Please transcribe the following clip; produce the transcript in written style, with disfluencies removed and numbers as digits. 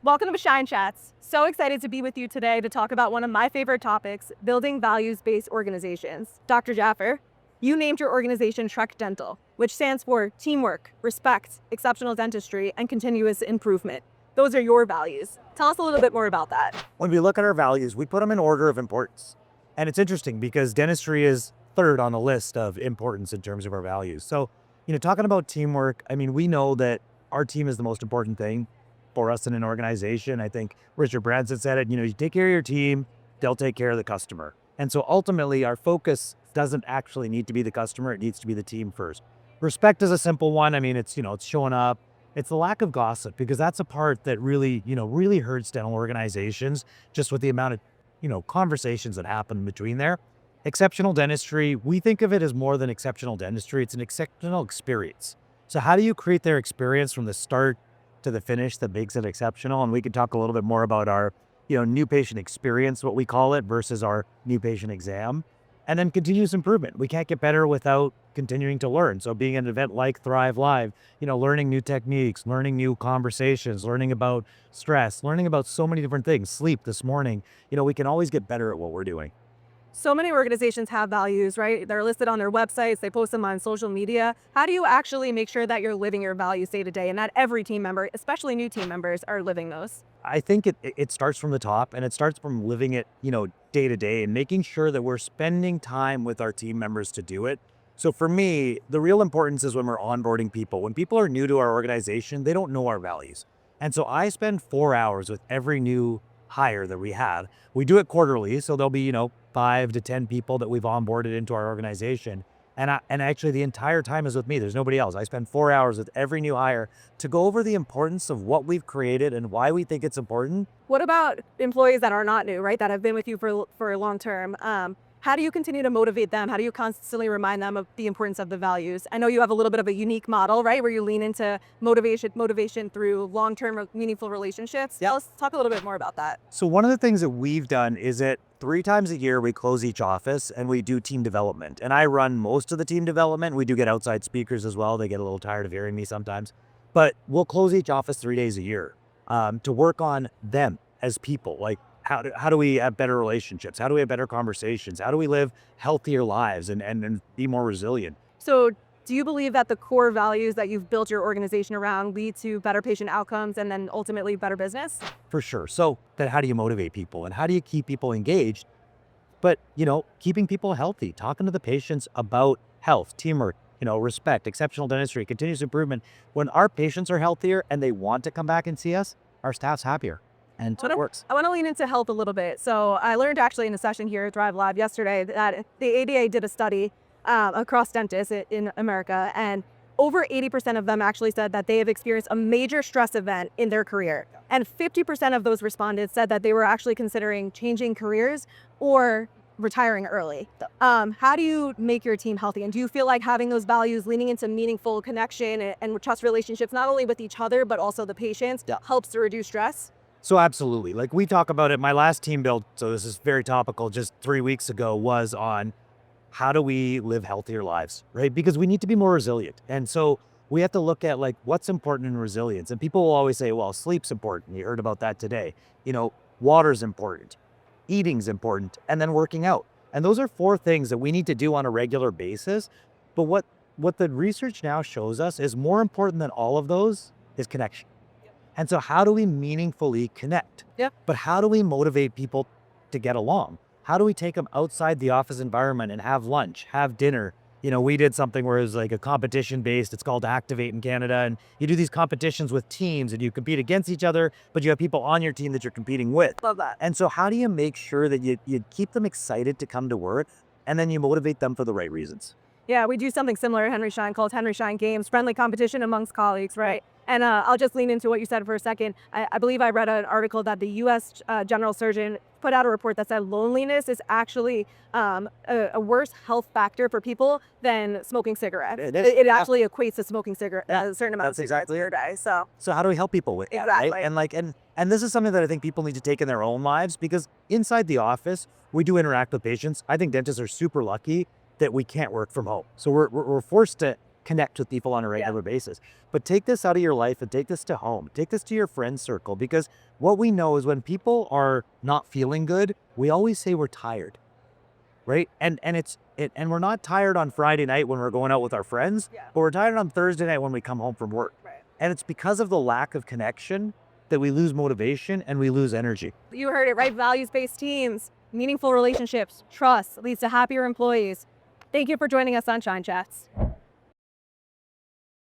Welcome to Schein Chats. So excited to be with you today to talk about one of my favorite topics, building values-based organizations. Dr. Jaffer, you named your organization Trek Dental, which stands for teamwork, respect, exceptional dentistry, and continuous improvement. Those are your values. Tell us a little bit more about that. When we look at our values, we put them in order of importance. And it's interesting because dentistry is third on the list of importance in terms of our values. So, talking about teamwork, we know that our team is the most important thing for us in an organization. I think Richard Branson said it, you take care of your team, they'll take care of the customer. And so ultimately our focus doesn't actually need to be the customer, it needs to be the team first. Respect is a simple one. It's showing up. It's the lack of gossip, because that's a part that really hurts dental organizations, just with the amount of, conversations that happen between there. Exceptional dentistry, we think of it as more than exceptional dentistry. It's an exceptional experience. So how do you create their experience from the start to the finish that makes it exceptional? And we can talk a little bit more about our, new patient experience, what we call it, versus our new patient exam. And then continuous improvement. We can't get better without continuing to learn. So being an event like Thrive Live, learning new techniques, learning new conversations, learning about stress, learning about so many different things, sleep this morning, we can always get better at what we're doing. So many organizations have values, right? They're listed on their websites, they post them on social media. How do you actually make sure that you're living your values day to day and that every team member, especially new team members, are living those? I think it starts from the top, and it starts from living it, day to day, and making sure that we're spending time with our team members to do it. So for me, the real importance is when we're onboarding people. When people are new to our organization, they don't know our values. And so I spend 4 hours with every new hire that we have. We do it quarterly, so there'll be, 5 to 10 people that we've onboarded into our organization. And actually the entire time is with me. There's nobody else. I spend 4 hours with every new hire to go over the importance of what we've created and why we think it's important. What about employees that are not new, right? That have been with you for a long term? How do you continue to motivate them? How do you constantly remind them of the importance of the values? I know you have a little bit of a unique model, right? Where you lean into motivation through long-term meaningful relationships. Yep. Let's talk a little bit more about that. So one of the things that we've done is that 3 times a year we close each office and we do team development. And I run most of the team development. We do get outside speakers as well. They get a little tired of hearing me sometimes. But we'll close each office 3 days a year to work on them as people. Like how do we have better relationships? How do we have better conversations? How do we live healthier lives and be more resilient? So do you believe that the core values that you've built your organization around lead to better patient outcomes and then ultimately better business? For sure. So then how do you motivate people and how do you keep people engaged? But, keeping people healthy, talking to the patients about health, teamwork, respect, exceptional dentistry, continuous improvement. When our patients are healthier and they want to come back and see us, our staff's happier. And so it works. I want to lean into health a little bit. So I learned actually in a session here at Thrive Live yesterday that the ADA did a study across dentists in America, and over 80% of them actually said that they have experienced a major stress event in their career. And 50% of those respondents said that they were actually considering changing careers or retiring early. How do you make your team healthy? And do you feel like having those values, leaning into meaningful connection and trust relationships, not only with each other, but also the patients, helps to reduce stress? So absolutely. Like we talk about it, my last team build, so this is very topical, just 3 weeks ago, was on how do we live healthier lives, right? Because we need to be more resilient. And so we have to look at like what's important in resilience. And people will always say, well, sleep's important. You heard about that today. Water's important, eating's important, and then working out. And those are 4 things that we need to do on a regular basis. But what the research now shows us is more important than all of those is connection. And so how do we meaningfully connect? Yep. But how do we motivate people to get along? How do we take them outside the office environment and have lunch, have dinner? We did something where it was like a competition based, it's called Activate in Canada. And you do these competitions with teams and you compete against each other, but you have people on your team that you're competing with. Love that. And so how do you make sure that you keep them excited to come to work and then you motivate them for the right reasons? Yeah, we do something similar at Henry Schein called Henry Schein Games, friendly competition amongst colleagues, right? And I'll just lean into what you said for a second. I believe I read an article that the U.S. General Surgeon put out a report that said loneliness is actually a worse health factor for people than smoking cigarettes. It actually equates to smoking cigarettes a certain amount of cigarettes per day. So how do we help people with that? Exactly. Right? And this is something that I think people need to take in their own lives, because inside the office, we do interact with patients. I think dentists are super lucky that we can't work from home. So we're forced to connect with people on a regular basis. But take this out of your life and take this to home. Take this to your friend circle, because what we know is when people are not feeling good, we always say we're tired, right? And we're not tired on Friday night when we're going out with our friends, but we're tired on Thursday night when we come home from work. Right. And it's because of the lack of connection that we lose motivation and we lose energy. You heard it right. Values-based teams, meaningful relationships, trust leads to happier employees. Thank you for joining us on Schein Chats.